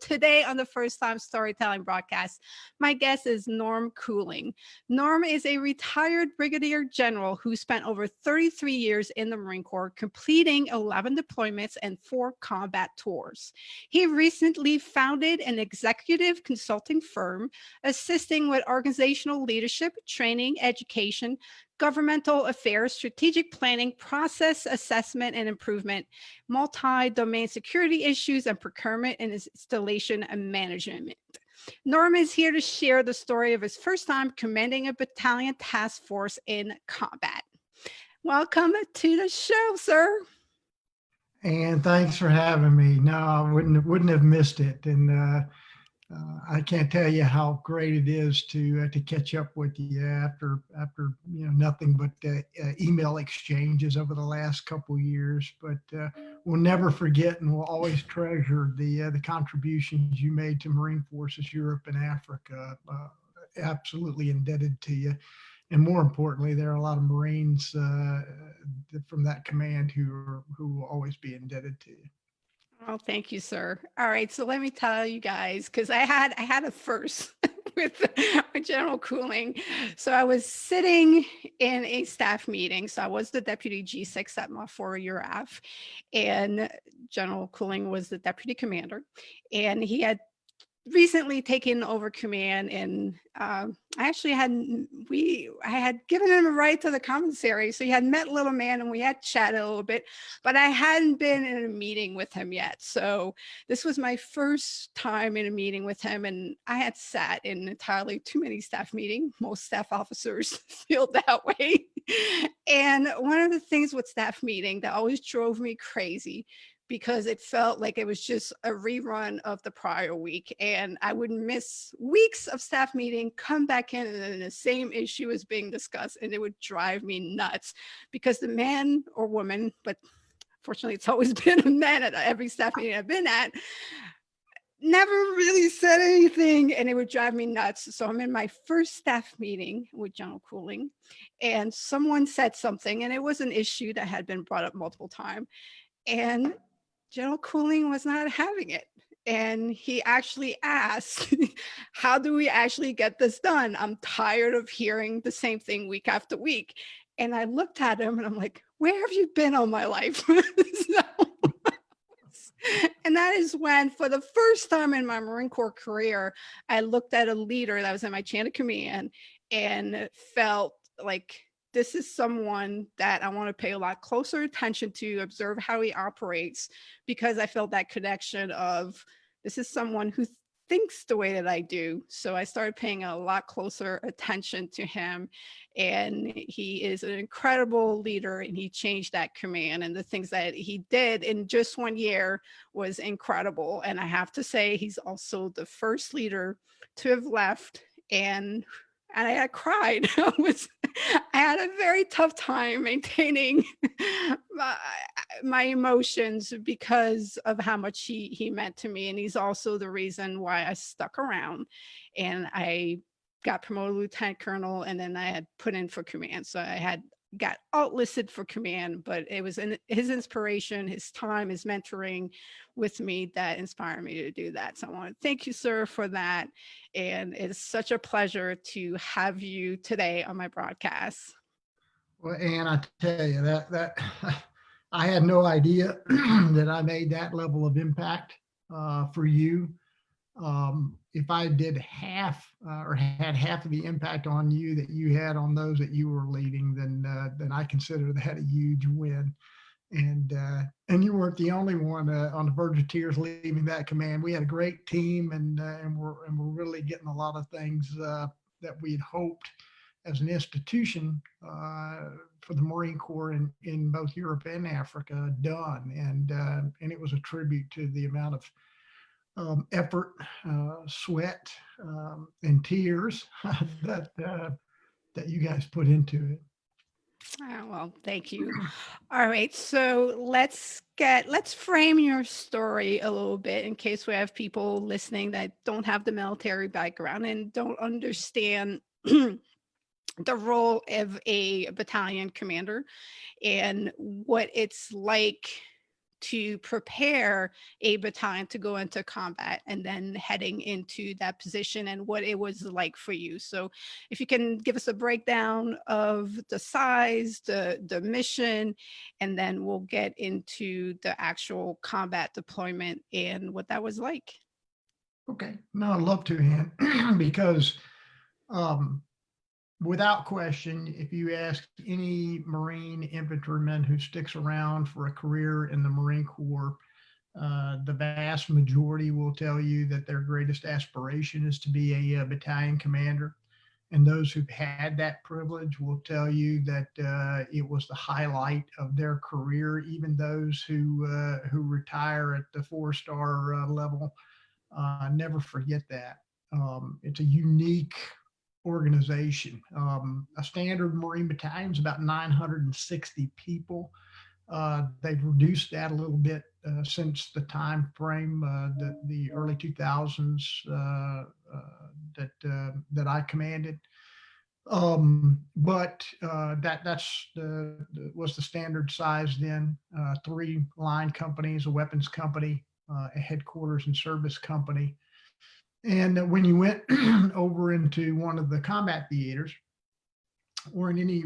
Today on the First Time Storytelling broadcast, my guest is Norm Cooling. Norm is a retired Brigadier General who spent over 33 years in the Marine Corps, completing 11 deployments and 4 combat tours. He recently founded an executive consulting firm assisting with organizational leadership, training, education, governmental affairs, strategic planning, process assessment and improvement, multi-domain security issues, and procurement and installation and management. Norm is here to share the story of his first time commanding a battalion task force in combat. Welcome to the show, sir. And thanks for having me. No, I wouldn't have missed it. And I can't tell you how great it is to catch up with you after nothing but email exchanges over the last couple of years. But we'll never forget, and we'll always treasure the contributions you made to Marine Forces Europe and Africa. Absolutely indebted to you. And more importantly, there are a lot of Marines from that command who will always be indebted to you. Oh, thank you, sir. All right, so let me tell you guys, because I had a first with General Cooling. So I was sitting in a staff meeting. So I was the deputy G6 at my former URAF, and General Cooling was the deputy commander, and he had recently taken over command, and I had given him a ride to the commissary, so he had met little man and we had chatted a little bit, but I hadn't been in a meeting with him yet. So this was my first time in a meeting with him, and I had sat in entirely too many staff meetings. Most staff officers feel that way. And one of the things with staff meeting that always drove me crazy, because it felt like it was just a rerun of the prior week, and I would miss weeks of staff meeting, come back in, and then the same issue is being discussed, and it would drive me nuts, because the man or woman, but fortunately it's always been a man at every staff meeting I've been at, never really said anything, and it would drive me nuts. So I'm in my first staff meeting with General Cooling, and someone said something, and it was an issue that had been brought up multiple times, and General Cooling was not having it. And he actually asked, how do we actually get this done? I'm tired of hearing the same thing week after week. And I looked at him and I'm like, where have you been all my life? And that is when, for the first time in my Marine Corps career, I looked at a leader that was in my chain of command and felt like, this is someone that I want to pay a lot closer attention to, observe how he operates, because I felt that connection of, this is someone who thinks the way that I do. So I started paying a lot closer attention to him, and he is an incredible leader, and he changed that command, and the things that he did in just 1 year was incredible. And I have to say, he's also the first leader to have left, and I had cried. I had a very tough time maintaining my emotions because of how much he meant to me. And he's also the reason why I stuck around, and I got promoted to lieutenant colonel, and then I had put in for command. So I had got outlisted for command, but it was his inspiration, his time, his mentoring with me that inspired me to do that. So I want to thank you, sir, for that. And it's such a pleasure to have you today on my broadcast. Well, Ann, I tell you that I had no idea that I made that level of impact for you. If I did half or had half of the impact on you that you had on those that you were leading, then I consider that a huge win. And you weren't the only one on the verge of tears leaving that command. We had a great team, and we're really getting a lot of things that we had hoped as an institution for the Marine Corps in both Europe and Africa done. And it was a tribute to the amount of effort, sweat, and tears that you guys put into it. Oh, well, thank you. All right, so let's frame your story a little bit, in case we have people listening that don't have the military background and don't understand the role of a battalion commander and what it's like to prepare a battalion to go into combat and then heading into that position and what it was like for you. So if you can give us a breakdown of the size, the mission, and then we'll get into the actual combat deployment and what that was like. Okay. No, I'd love to, Ann, because um, without question, if you ask any Marine infantryman who sticks around for a career in the Marine Corps, the vast majority will tell you that their greatest aspiration is to be a battalion commander. And those who've had that privilege will tell you that it was the highlight of their career. Even those who retire at the 4-star level never forget that. It's a unique organization. A standard Marine battalion is about 960 people. They've reduced that a little bit since the time frame, the early 2000s that I commanded. But that's was the standard size then. 3 line companies, a weapons company, a headquarters and service company. And when you went over into one of the combat theaters or in any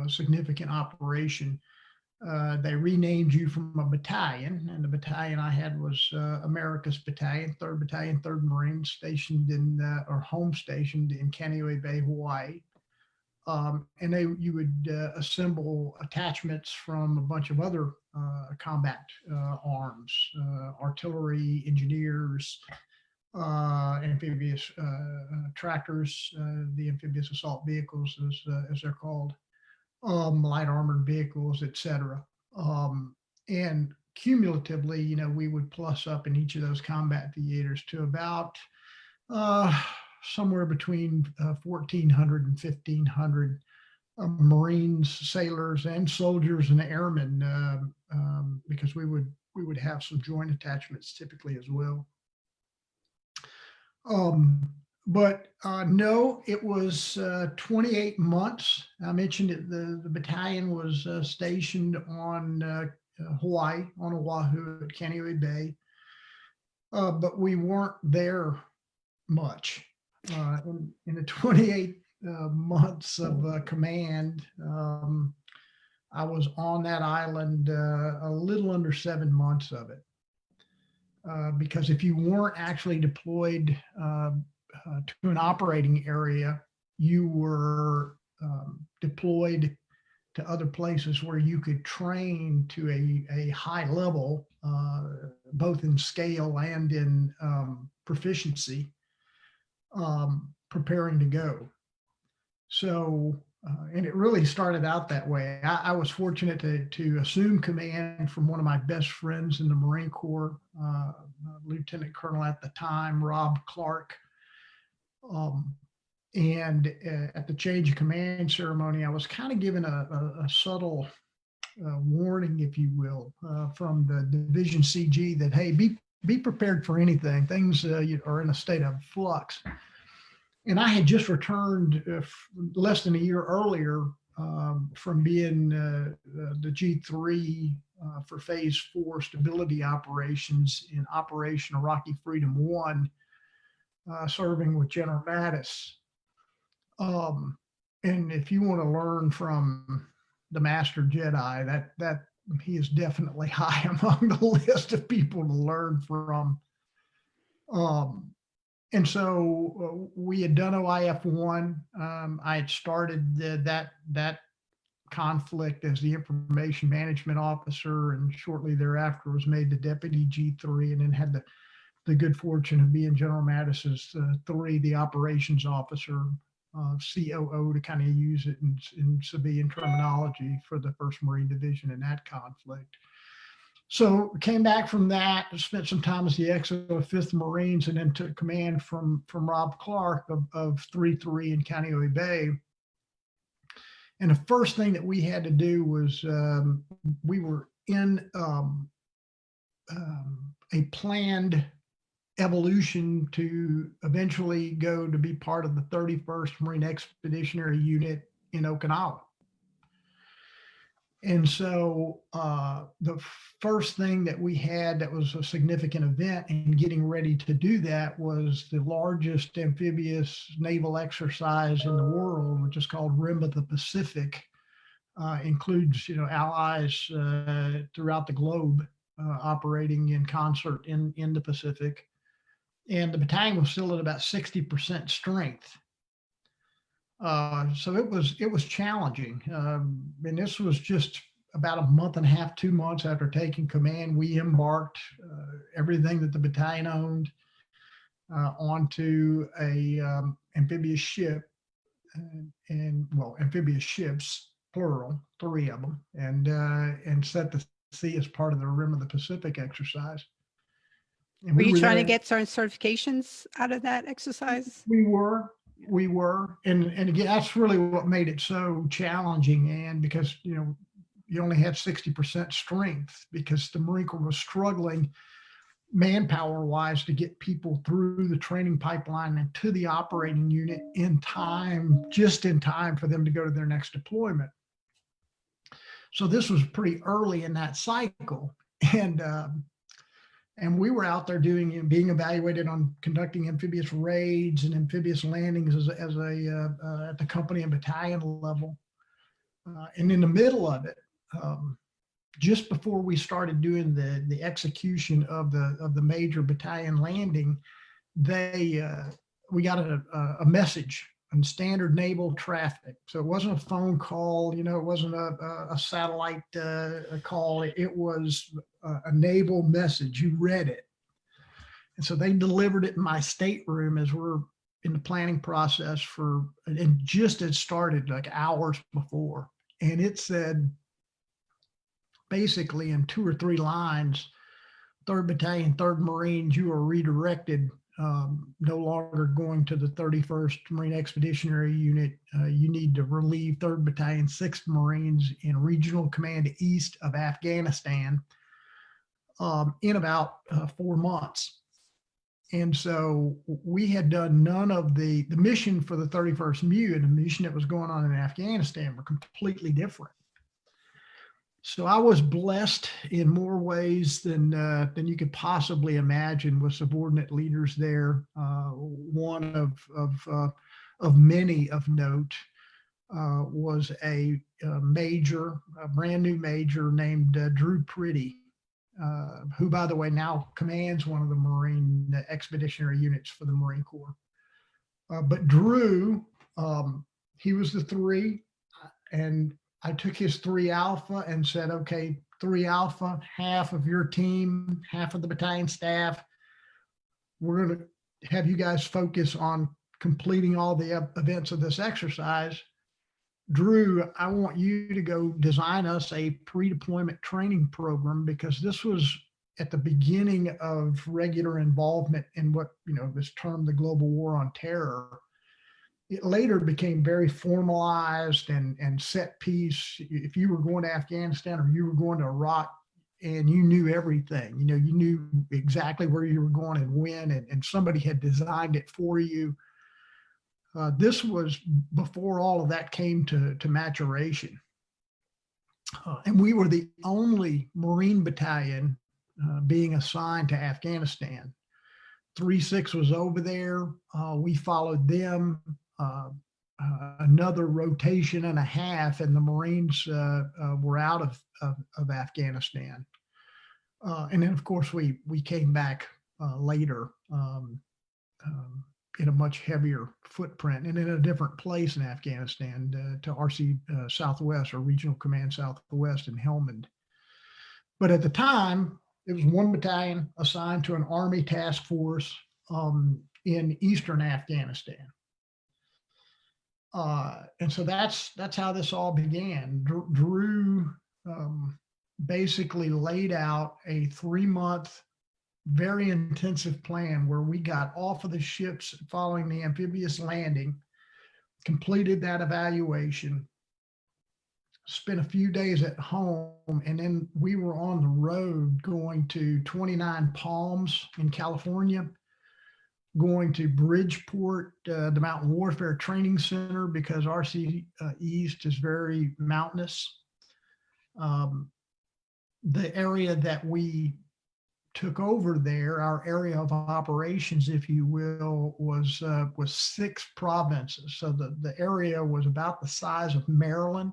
significant operation, they renamed you from a battalion, and the battalion I had was America's Battalion, 3rd Battalion, 3rd Marines, stationed in or home stationed in Kaneohe Bay, Hawaii. And you would assemble attachments from a bunch of other combat arms, artillery, engineers, amphibious tractors, the amphibious assault vehicles, as they're called, light armored vehicles, etc. And cumulatively, we would plus up in each of those combat theaters to about somewhere between 1,400 and 1,500 Marines, sailors, and soldiers and airmen, because we would have some joint attachments typically as well. But no, it was 28 months. I mentioned it, the battalion was stationed on Hawaii, on Oahu at Kaneohe Bay. But we weren't there much. In the 28 months of command, I was on that island a little under 7 months of it. Because if you weren't actually deployed to an operating area, you were deployed to other places where you could train to a high level, both in scale and in proficiency, preparing to go. So, and it really started out that way. I was fortunate to assume command from one of my best friends in the Marine Corps, Lieutenant Colonel at the time, Rob Clark. And at the change of command ceremony, I was kind of given a subtle warning, if you will, from the Division CG that, hey, be prepared for anything. Things are in a state of flux. And I had just returned less than a year earlier from being the G3 for Phase 4 stability operations in Operation Iraqi Freedom 1, serving with General Mattis. And if you want to learn from the Master Jedi, that he is definitely high among the list of people to learn from. And so we had done OIF-1. I had started that conflict as the information management officer, and shortly thereafter was made the deputy G3, and then had the good fortune of being General Mattis's 3, the operations officer, COO, to kind of use it in civilian terminology for the 1st Marine Division in that conflict. So came back from that, spent some time as the XO of 5th Marines, and then took command from Rob Clark of 3-3 in Kaneohe Bay. And the first thing that we had to do was we were in a planned evolution to eventually go to be part of the 31st Marine Expeditionary Unit in Okinawa. And so the first thing that we had that was a significant event in getting ready to do that was the largest amphibious naval exercise in the world, which is called Rim of the Pacific. Includes, allies throughout the globe operating in concert in the Pacific. And the battalion was still at about 60% strength. So it was challenging. And this was just about a month and a half, 2 months after taking command. We embarked everything that the battalion owned onto a amphibious ship, and amphibious ships, plural, 3 of them, and set the sea as part of the Rim of the Pacific exercise. And Were we you were trying to there. get certain certifications out of that exercise? We were, Yeah. we were, and again, that's really what made it so challenging. And because you only had 60% strength, because the Marine Corps was struggling manpower wise to get people through the training pipeline and to the operating unit in time, just in time for them to go to their next deployment. So this was pretty early in that cycle, and we were out there being evaluated on conducting amphibious raids and amphibious landings at the company and battalion level. And in the middle of it, just before we started doing the execution of the major battalion landing, we got a message on standard naval traffic. So it wasn't a phone call, it wasn't a satellite call. It was a naval message. You read it. And so they delivered it in my stateroom as we're in the planning process and just had started like hours before. And it said, basically in 2 or 3 lines, 3rd Battalion, 3rd Marines, you are redirected, no longer going to the 31st Marine Expeditionary Unit. You need to relieve 3rd Battalion, 6th Marines in Regional Command east of Afghanistan in about 4 months. And so we had done none of the mission for the 31st MU and the mission that was going on in Afghanistan were completely different. So I was blessed in more ways than you could possibly imagine with subordinate leaders there. One of many of note was a brand new major named Drew Pretty, who, by the way, now commands one of the Marine expeditionary units for the Marine Corps. But Drew, he was the 3, and I took his 3 Alpha and said, okay, 3 Alpha, half of your team, half of the battalion staff, we're going to have you guys focus on completing all the events of this exercise. Drew, I want you to go design us a pre-deployment training program, because this was at the beginning of regular involvement in what, was termed the global war on terror. It later became very formalized and set piece. If you were going to Afghanistan or you were going to Iraq and you knew everything, you knew exactly where you were going and when, and somebody had designed it for you. This was before all of that came to maturation. And we were the only Marine battalion being assigned to Afghanistan. 3-6 was over there. We followed them. Another rotation and a half, and the Marines were out of Afghanistan. And then, of course, we came back later in a much heavier footprint and in a different place in Afghanistan, to RC Southwest, or Regional Command Southwest in Helmand. But at the time, it was 1 battalion assigned to an Army task force in Eastern Afghanistan. And so that's how this all began. Drew basically laid out a 3-month, very intensive plan where we got off of the ships following the amphibious landing, completed that evaluation, spent a few days at home, and then we were on the road going to 29 Palms in California, going to Bridgeport, the Mountain Warfare Training Center, because RC East is very mountainous. Um, the area that we took over there, our area of operations, if you will, was 6 provinces. So the area was about the size of Maryland,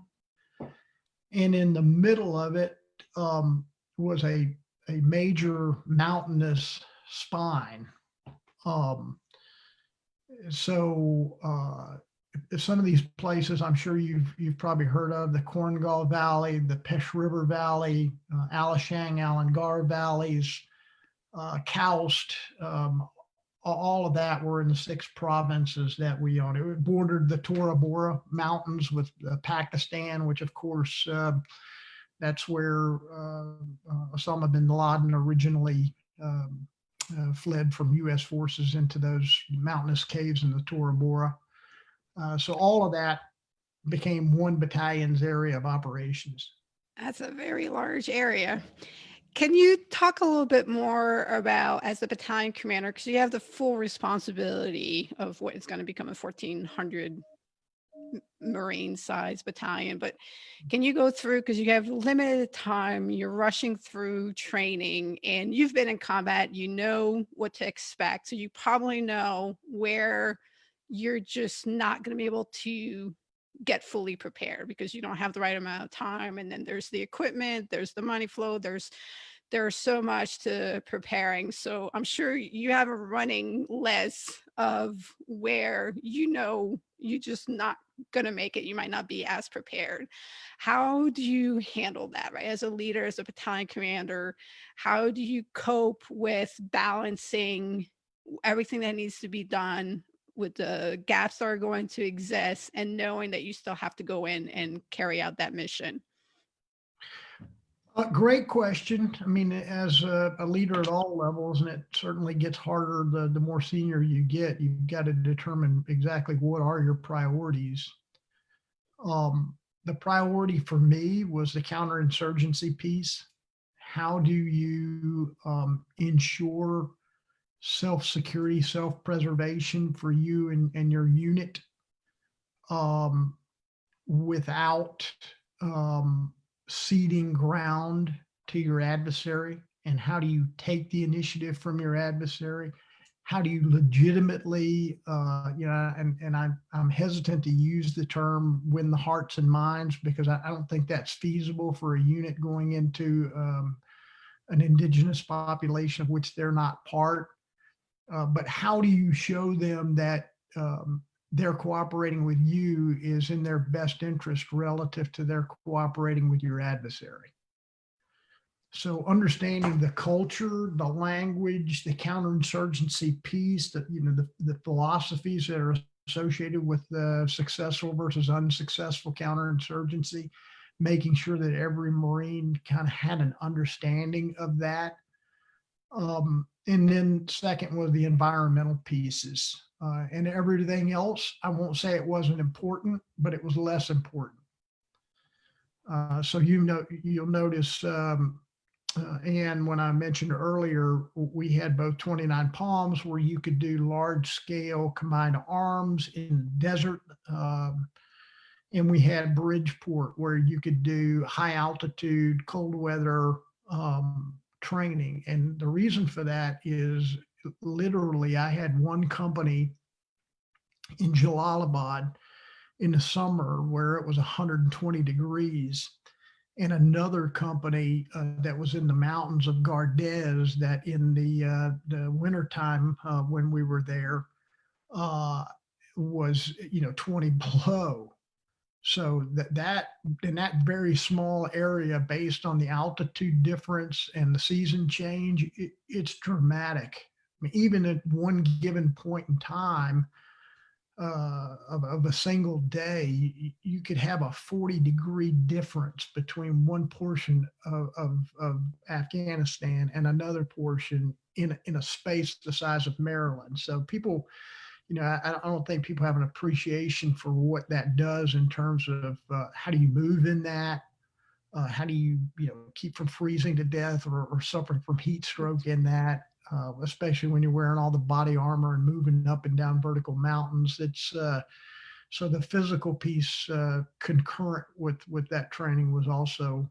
and in the middle of it was a major mountainous spine. Um, so some of these places I'm sure you've probably heard of: the Korngal Valley, the Pesh River Valley, Alashang, Alangar valleys, Kaust, all of that were in the 6 provinces that we owned. It bordered the Tora Bora Mountains with Pakistan, which of course that's where Osama bin Laden originally fled from U.S. forces into those mountainous caves in the Tora Bora. So all of that became one battalion's area of operations. That's a very large area. Can you talk a little bit more about, as the battalion commander, because you have the full responsibility of what is going to become a 1,400 Marine size battalion, but can you go through, because you have limited time, you're rushing through training and you've been in combat, you know what to expect. So you probably know where you're just not going to be able to get fully prepared because you don't have the right amount of time. And then there's the equipment, there's the money flow, there's so much to preparing. So I'm sure you have a running list of where you know you just not going to make it. You might not be as prepared. How do you handle that, right? As a leader, as a battalion commander, how do you cope with balancing everything that needs to be done with the gaps that are going to exist and knowing that you still have to go in and carry out that mission? Great question. I mean, as a leader at all levels, and it certainly gets harder the more senior you get, you've got to determine exactly what are your priorities. The priority for me was the counterinsurgency piece. How do you ensure self-security, self-preservation for you and your unit um, without ceding ground to your adversary? And how do you take the initiative from your adversary? How do you legitimately, and I'm hesitant to use the term win the hearts and minds, because I don't think that's feasible for a unit going into an indigenous population of which they're not part. But how do you show them that their cooperating with you is in their best interest relative to their cooperating with your adversary? So understanding the culture, the language, the counterinsurgency piece, the philosophies that are associated with the successful versus unsuccessful counterinsurgency, making sure that every Marine kind of had an understanding of that. And then second was the environmental pieces. And everything else, I won't say it wasn't important, but it was less important. So you'll notice, and when I mentioned earlier, we had both 29 Palms where you could do large scale combined arms in the desert. And we had Bridgeport where you could do high altitude, cold weather training. And the reason for that is literally I had one company in Jalalabad in the summer where it was 120 degrees, and another company that was in the mountains of Gardez that in the wintertime when we were there was 20 below. So that in that very small area, based on the altitude difference and the season change, it's dramatic. I mean, even at one given point in time of a single day, you could have a 40-degree difference between one portion of Afghanistan and another portion in a space the size of Maryland. So people, I don't think people have an appreciation for what that does in terms of how do you move in that, how do you keep from freezing to death or suffering from heat stroke in that, especially when you're wearing all the body armor and moving up and down vertical mountains. It's so the physical piece concurrent with that training was also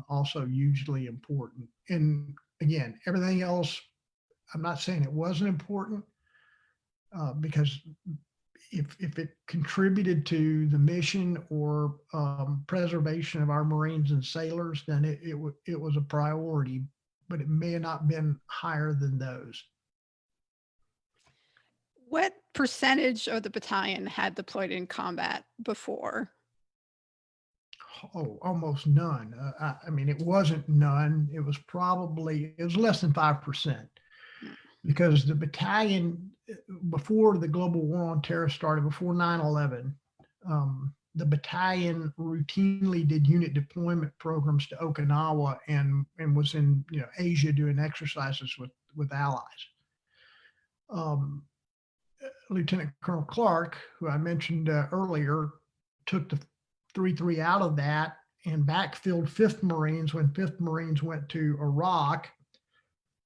also hugely important. And again, everything else, I'm not saying it wasn't important, because if it contributed to the mission or preservation of our Marines and sailors, then it was a priority, but it may have not been higher than those. What percentage of the battalion had deployed in combat before? Oh, almost none. I mean, it wasn't none. It was less than 5%, Mm. because the battalion, before the global war on terror started, before 9/11, the battalion routinely did unit deployment programs to Okinawa and was in Asia doing exercises with allies. Um, Lieutenant Colonel Clark, who I mentioned earlier, took the 3-3 out of that and backfilled 5th Marines when 5th Marines went to Iraq.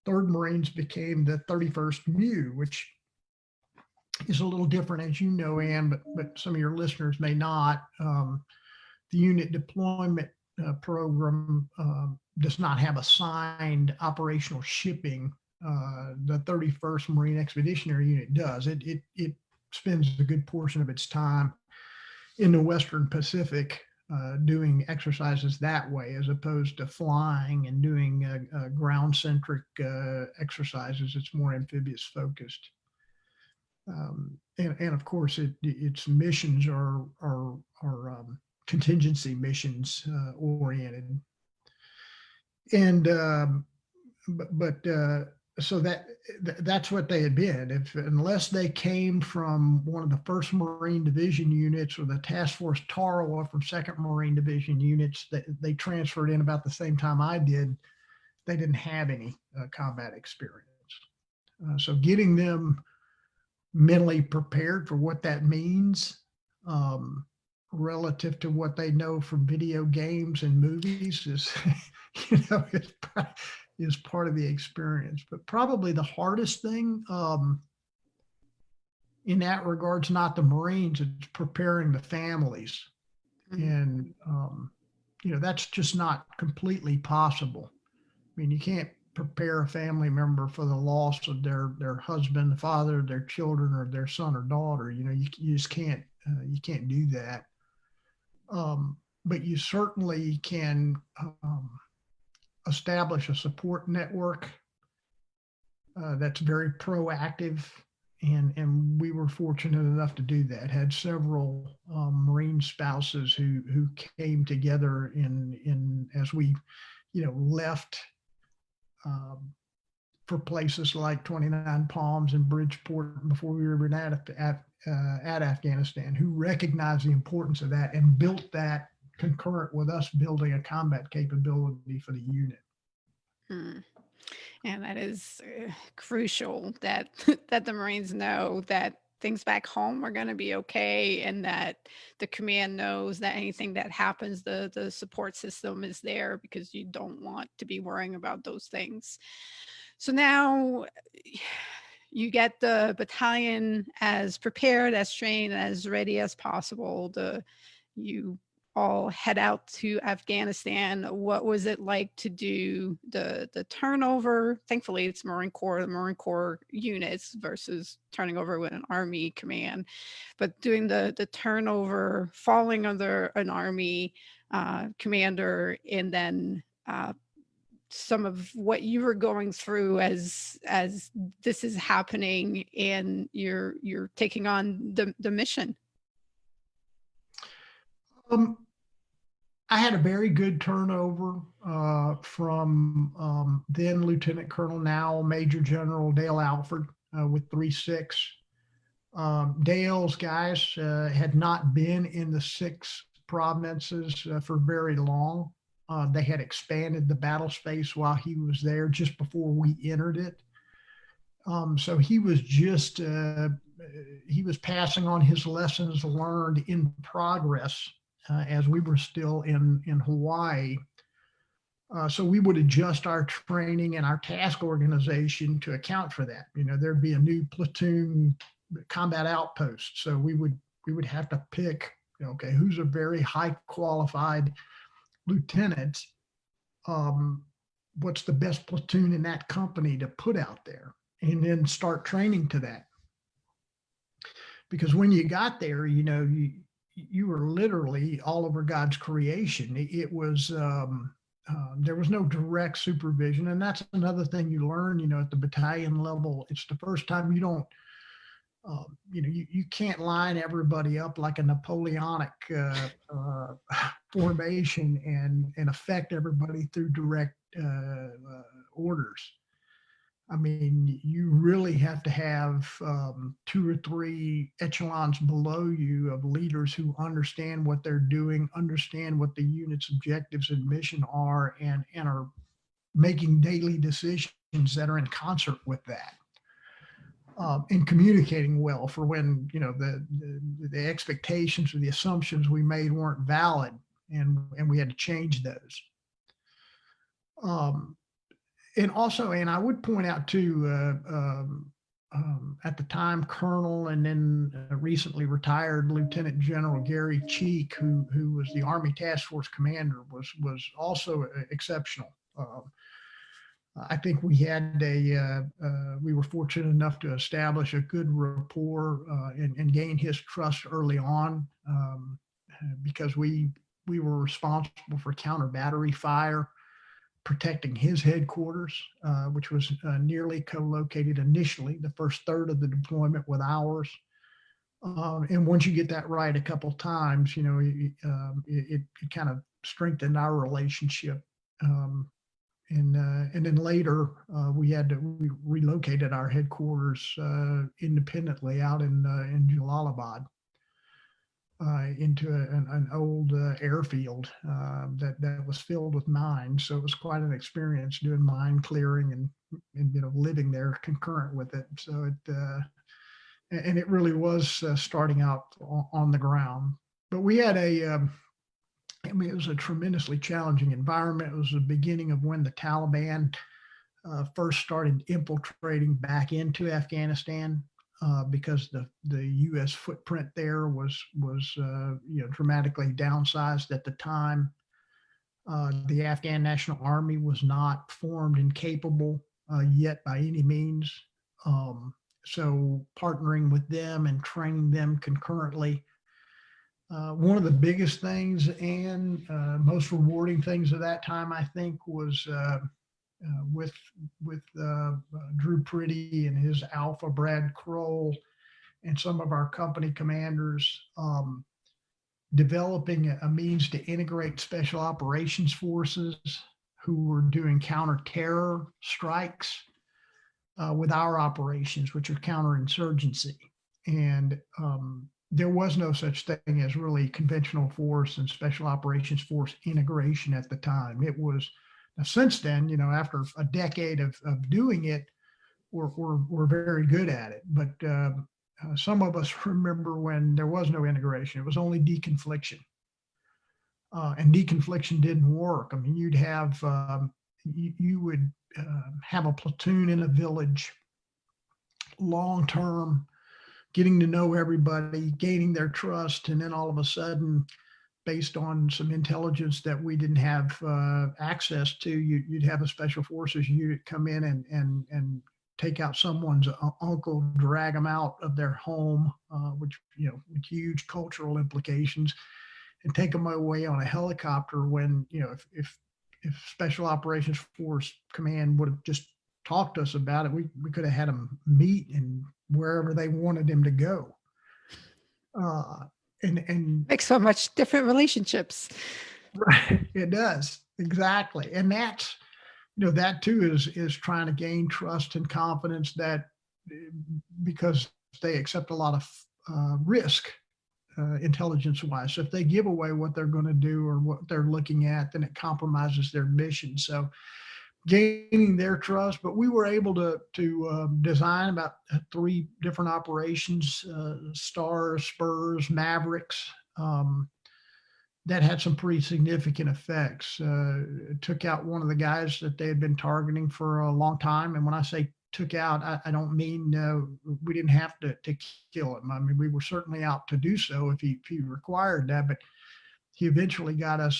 3rd Marines became the 31st MEU, which is a little different, as you know, Ann, but some of your listeners may not. The unit deployment program does not have assigned operational shipping. The 31st Marine Expeditionary Unit does. It spends a good portion of its time in the Western Pacific doing exercises that way, as opposed to flying and doing ground-centric exercises. It's more amphibious focused. And of course, its missions are contingency missions oriented. And so that's what they had been. Unless they came from one of the 1st Marine Division units or the Task Force Tarawa from 2nd Marine Division units, they transferred in about the same time I did. They didn't have any combat experience. So getting them mentally prepared for what that means, relative to what they know from video games and movies, is is part of the experience. But probably the hardest thing in that regard's not the Marines, it's preparing the families. And that's just not completely possible. I mean, you can't prepare a family member for the loss of their husband, the father, their children, or their son or daughter. You just can't you can't do that. But you certainly can establish a support network that's very proactive, and we were fortunate enough to do that. Had several Marine spouses who came together in as we left for places like 29 Palms and Bridgeport before we were at Afghanistan, who recognized the importance of that and built that concurrent with us building a combat capability for the unit. And that is crucial that that the Marines know that things back home are going to be okay, and that the command knows that anything that happens, the support system is there, because you don't want to be worrying about those things. So now you get the battalion as prepared, as trained, as ready as possible. You all head out to Afghanistan. What was it like to do the turnover? Thankfully, it's Marine Corps, the Marine Corps units versus turning over with an Army command. But doing the turnover, falling under an Army commander, and then some of what you were going through as this is happening, and you're taking on the mission. I had a very good turnover from then Lieutenant Colonel, now Major General Dale Alford with 3-6. Dale's guys had not been in the 6 provinces for very long. They had expanded the battle space while he was there, just before we entered it. So he was he was passing on his lessons learned in progress as we were still in Hawaii. So we would adjust our training and our task organization to account for that. There'd be a new platoon combat outpost. So we would have to pick, okay, who's a very high qualified lieutenant um, what's the best platoon in that company to put out there, and then start training to that. Because when you got there, you were literally all over God's creation. It was there was no direct supervision, and that's another thing you learn. At the battalion level, it's the first time you don't. You can't line everybody up like a Napoleonic formation and affect everybody through direct orders. I mean, you really have to have two or three echelons below you of leaders who understand what they're doing, understand what the unit's objectives and mission are, and are making daily decisions that are in concert with that. And communicating well for when the expectations or the assumptions we made weren't valid, and we had to change those. Um, and I would point out too, at the time, Colonel, and then recently retired Lieutenant General Gary Cheek, who was the Army Task Force commander, was also exceptional. I think we were fortunate enough to establish a good rapport and gain his trust early on, because we were responsible for counter battery fire, protecting his headquarters, which was nearly co-located initially, the first third of the deployment with ours. And once you get that right a couple of times, it kind of strengthened our relationship. And then later, we relocated our headquarters independently out in Jalalabad, into an old airfield that was filled with mines. So it was quite an experience doing mine clearing and living there concurrent with it. So and it really was starting out on the ground. But we had it was a tremendously challenging environment. It was the beginning of when the Taliban first started infiltrating back into Afghanistan, because the U.S. footprint there was dramatically downsized at the time. The Afghan National Army was not formed and capable yet by any means. So partnering with them and training them concurrently. One of the biggest things and most rewarding things of that time, I think, was with Drew Pretty and his Alpha Brad Kroll and some of our company commanders, developing a means to integrate special operations forces who were doing counter-terror strikes with our operations, which are counterinsurgency. And there was no such thing as really conventional force and special operations force integration at the time. It was, now since then, after a decade of doing it, we're very good at it. But some of us remember when there was no integration. It was only deconfliction. And deconfliction didn't work. I mean, you would have a platoon in a village, long term, getting to know everybody, gaining their trust, and then all of a sudden, based on some intelligence that we didn't have access to, you'd have a special forces unit come in and take out someone's uncle, drag them out of their home, which with huge cultural implications, and take them away on a helicopter. When if Special Operations Force Command would have just talked to us about it, we could have had them meet and wherever they wanted him to go. And Makes so much different relationships. right, it does, exactly. And that's that too is trying to gain trust and confidence, that because they accept a lot of risk, intelligence wise. So if they give away what they're going to do or what they're looking at, then it compromises their mission. So gaining their trust. But we were able to design about 3 different operations, Stars, Spurs, Mavericks, that had some pretty significant effects. Took out one of the guys that they had been targeting for a long time. And when I say took out, I don't mean we didn't have to kill him. I mean, we were certainly out to do so if he required that. But he eventually got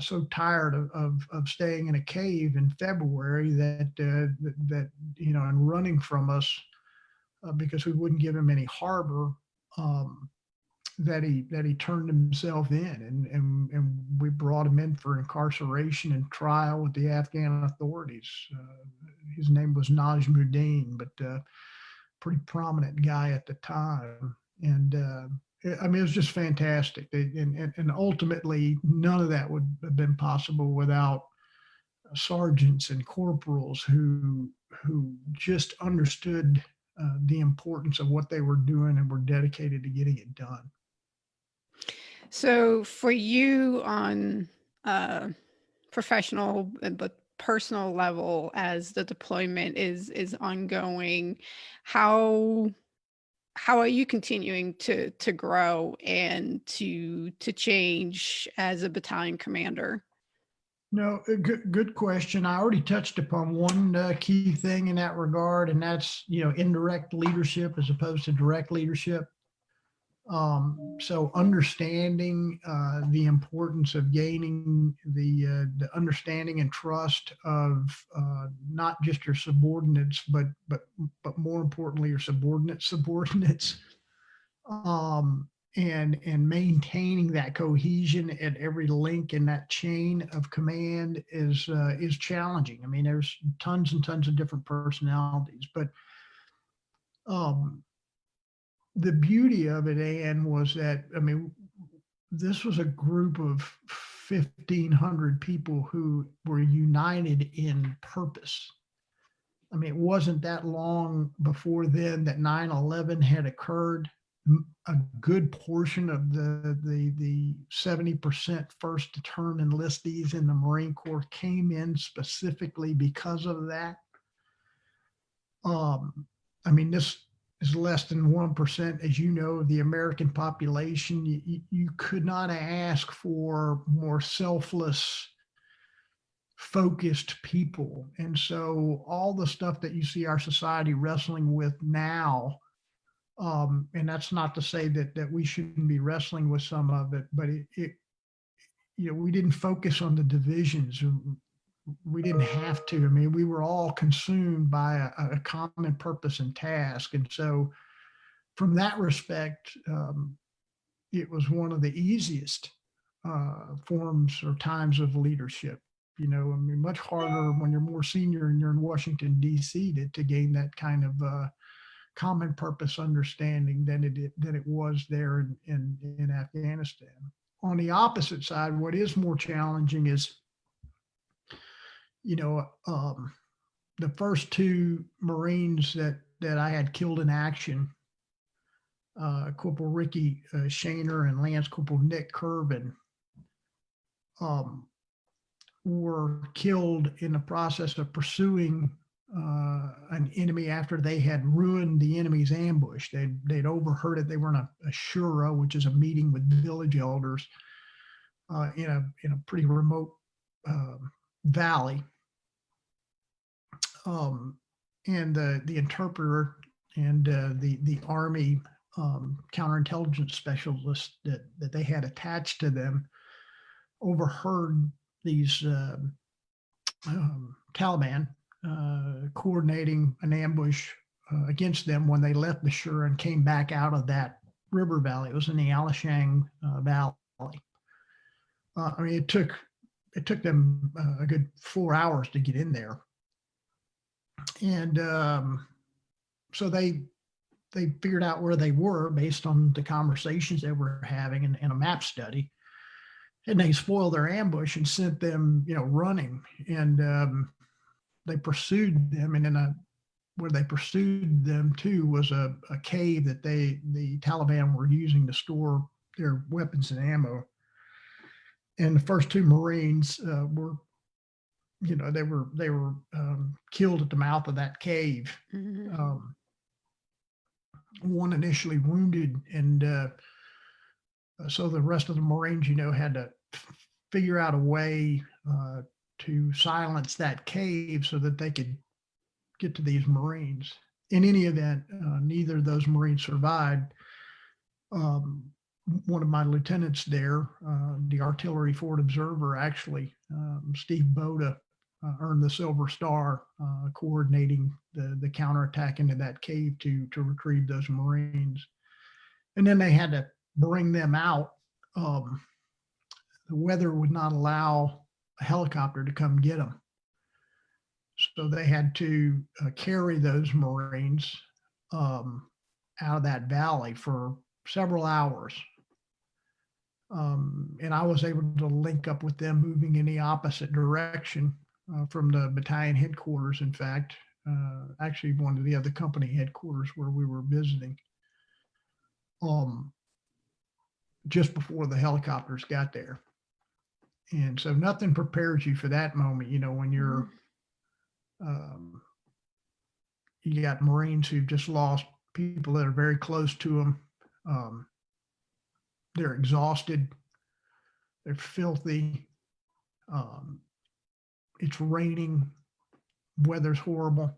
so tired of staying in a cave in February that and running from us because we wouldn't give him any harbor. Um, that he turned himself in, and we brought him in for incarceration and trial with the Afghan authorities. His name was Najmuddin, but pretty prominent guy at the time. And I mean, it was just fantastic. And ultimately, none of that would have been possible without sergeants and corporals who just understood the importance of what they were doing and were dedicated to getting it done. So for you on uh, professional but personal level, as the deployment is ongoing, how how are you continuing to grow and to change as a battalion commander? No, a good question. I already touched upon one key thing in that regard, and that's indirect leadership as opposed to direct leadership. So understanding the importance of gaining the understanding and trust of not just your subordinates, but more importantly, your subordinates, um, and maintaining that cohesion at every link in that chain of command is challenging. I mean, there's tons and tons of different personalities, but um, the beauty of it, Ann, was that, I mean, this was a group of 1,500 people who were united in purpose. I mean, it wasn't that long before then that 9/11 had occurred. A good portion of the 70% first term enlistees in the Marine Corps came in specifically because of that. Um, I mean, this is less than 1%, as you know, of the American population. You could not ask for more selfless, focused people. And so all the stuff that you see our society wrestling with now, and that's not to say that we shouldn't be wrestling with some of it, but we didn't focus on the divisions. We didn't have to. I mean, we were all consumed by a common purpose and task. And so, from that respect, it was one of the easiest forms or times of leadership. I mean, much harder when you're more senior and you're in Washington, D.C. to gain that kind of common purpose understanding than it was there in Afghanistan. On the opposite side, what is more challenging is, you know, um, the first two Marines that I had killed in action, Corporal Ricky Shaner and Lance Corporal Nick Kervin, um, were killed in the process of pursuing an enemy after they had ruined the enemy's ambush. They'd overheard it. They were in a shura, which is a meeting with village elders in a pretty remote valley. And the interpreter and the Army counterintelligence specialist that they had attached to them overheard these Taliban coordinating an ambush against them when they left the Shura and came back out of that river valley. It was in the Alashang Valley. I mean, it took them a good 4 hours to get in there, and so they figured out where they were based on the conversations they were having in a map study, and they spoiled their ambush and sent them, running. And they pursued them, and where they pursued them to was a cave that the Taliban were using to store their weapons and ammo. And the first two Marines were, they were killed at the mouth of that cave. Mhm. One initially wounded, and so the rest of the Marines, had to figure out a way to silence that cave so that they could get to these Marines. In any event, neither of those Marines survived. Um, one of my lieutenants there, the artillery forward observer, actually, Steve Boda, earned the Silver Star, coordinating the counterattack into that cave to retrieve those Marines. And then they had to bring them out. Um, the weather would not allow a helicopter to come get them. So they had to carry those Marines out of that valley for several hours. And I was able to link up with them moving in the opposite direction from the battalion headquarters. In fact, actually one of the other company headquarters where we were visiting, just before the helicopters got there. And so nothing prepares you for that moment, when you're, um, you got Marines who've just lost people that are very close to them. They're exhausted. They're filthy. Um, it's raining. Weather's horrible.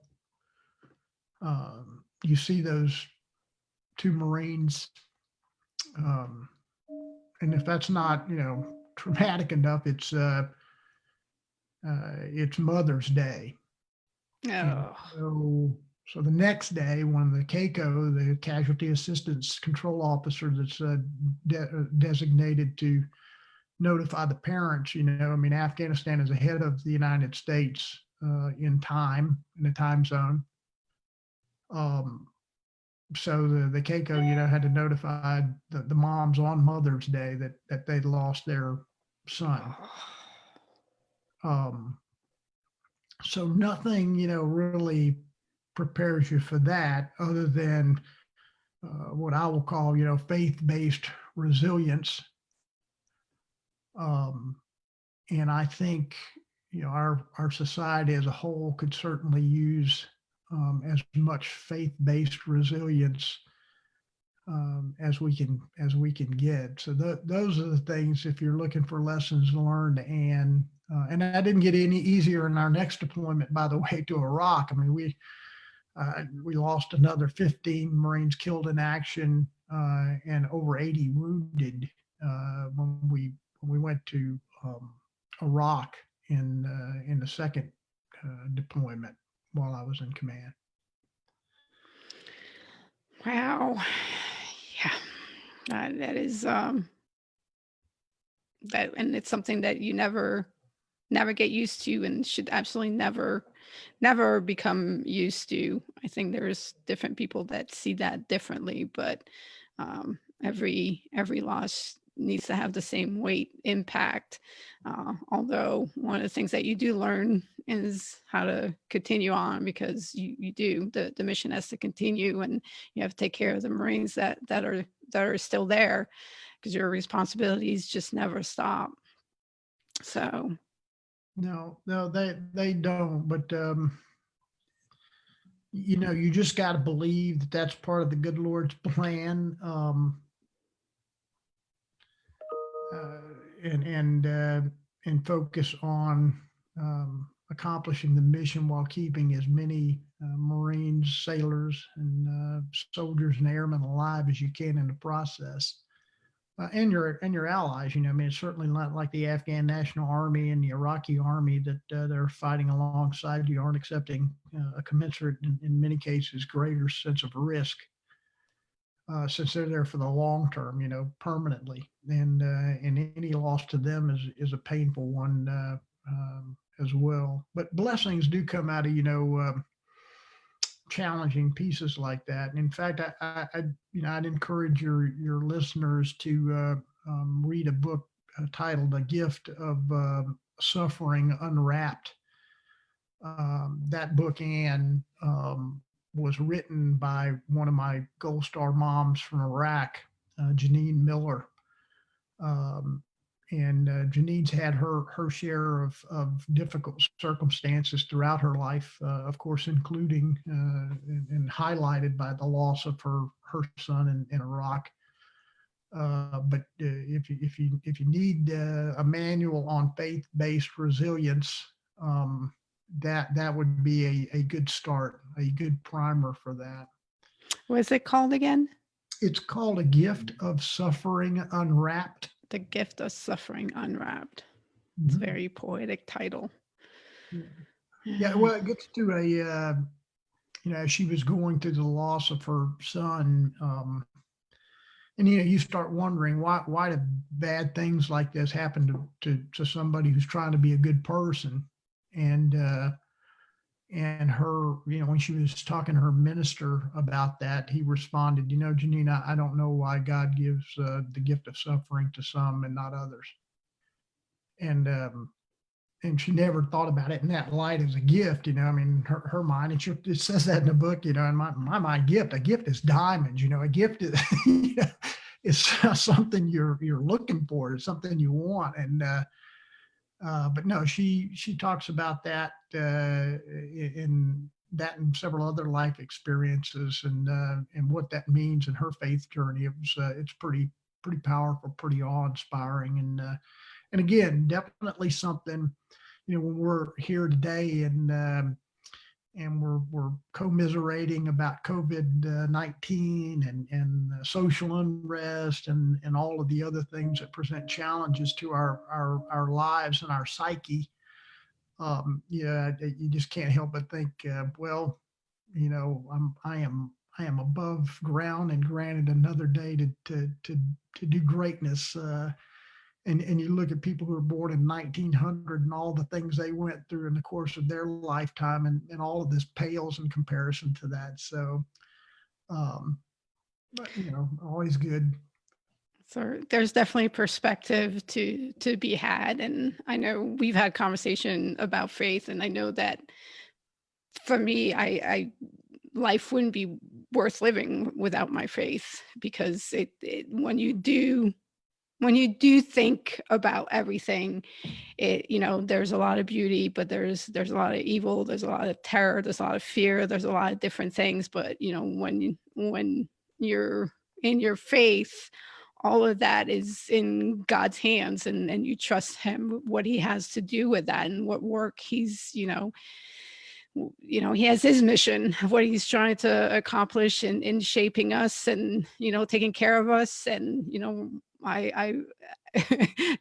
You see those two Marines, and if that's not, traumatic enough, it's Mother's Day. Oh, So the next day, when the CACO, the Casualty Assistance Control Officer, that's designated to notify the parents, Afghanistan is ahead of the United States in the time zone. So the CACO, had to notify the moms on Mother's Day that they'd lost their son. So nothing, really prepares you for that other than what I will call, faith-based resilience. And I think, our society as a whole could certainly use as much faith-based resilience as we can get. So those are the things, if you're looking for lessons learned. And that didn't get any easier in our next deployment, by the way, to Iraq. I mean, we lost another 15 Marines killed in action and over 80 wounded when we went to Iraq in the second deployment while I was in command. wow. Yeah. That is that, and it's something that you never get used to and should absolutely never become used to. I think there's different people that see that differently, but every loss needs to have the same weight impact. Although one of the things that you do learn is how to continue on, because you do, the mission has to continue, and you have to take care of the Marines that are still there, because your responsibilities just never stop. So No, they don't. But you just got to believe that that's part of the good Lord's plan, and focus on accomplishing the mission while keeping as many Marines, sailors, and soldiers and airmen alive as you can in the process. And your allies, it's certainly not like the Afghan National Army and the Iraqi Army that they're fighting alongside you aren't accepting a commensurate, in many cases, greater sense of risk, since they're there for the long term, permanently. And any loss to them is a painful one as well. But blessings do come out of challenging pieces like that. And in fact, I'd encourage your listeners to read a book titled "A Gift of Suffering Unwrapped." That book, Anne, was written by one of my Gold Star moms from Iraq, Janine Miller. And Janine's had her share of difficult circumstances throughout her life, of course, including and highlighted by the loss of her son in Iraq. But if you need a manual on faith-based resilience, that would be a good start, a good primer for that. what is it called again? It's called A Gift of Suffering Unwrapped. The Gift of Suffering Unwrapped. It's a Mhm. very poetic title. Yeah. Yeah, Yeah. well, it gets to she was going through the loss of her son, and you start wondering why do bad things like this happen to somebody who's trying to be a good person, and her, when she was talking to her minister about that, he responded, Janina, I don't know why God gives the gift of suffering to some and not others, and she never thought about it in that light as a gift. I mean, her mind, it says that in the book, in my mind, a gift is diamonds. A gift is, is something you're looking for, it's something you want. And but no, she talks about that in that and several other life experiences, and what that means in her faith journey. It's pretty powerful, pretty awe-inspiring, and again, definitely something, when we're here today, and we're commiserating about COVID-19, and social unrest, and all of the other things that present challenges to our lives and our psyche. Yeah, you just can't help but think, well, I am above ground and granted another day to do greatness. And you look at people who were born in 1900 and all the things they went through in the course of their lifetime, and all of this pales in comparison to that. So, um, but always good. So there's definitely perspective to be had. And I know we've had conversation about faith, and I know that for me, I life wouldn't be worth living without my faith, because when you do think about everything, there's a lot of beauty, but there's a lot of evil, there's a lot of terror, there's a lot of fear, there's a lot of different things. But when you're in your faith, all of that is in God's hands, and you trust him, what he has to do with that, and what work he's, he has his mission of what he's trying to accomplish in shaping us, and taking care of us. And I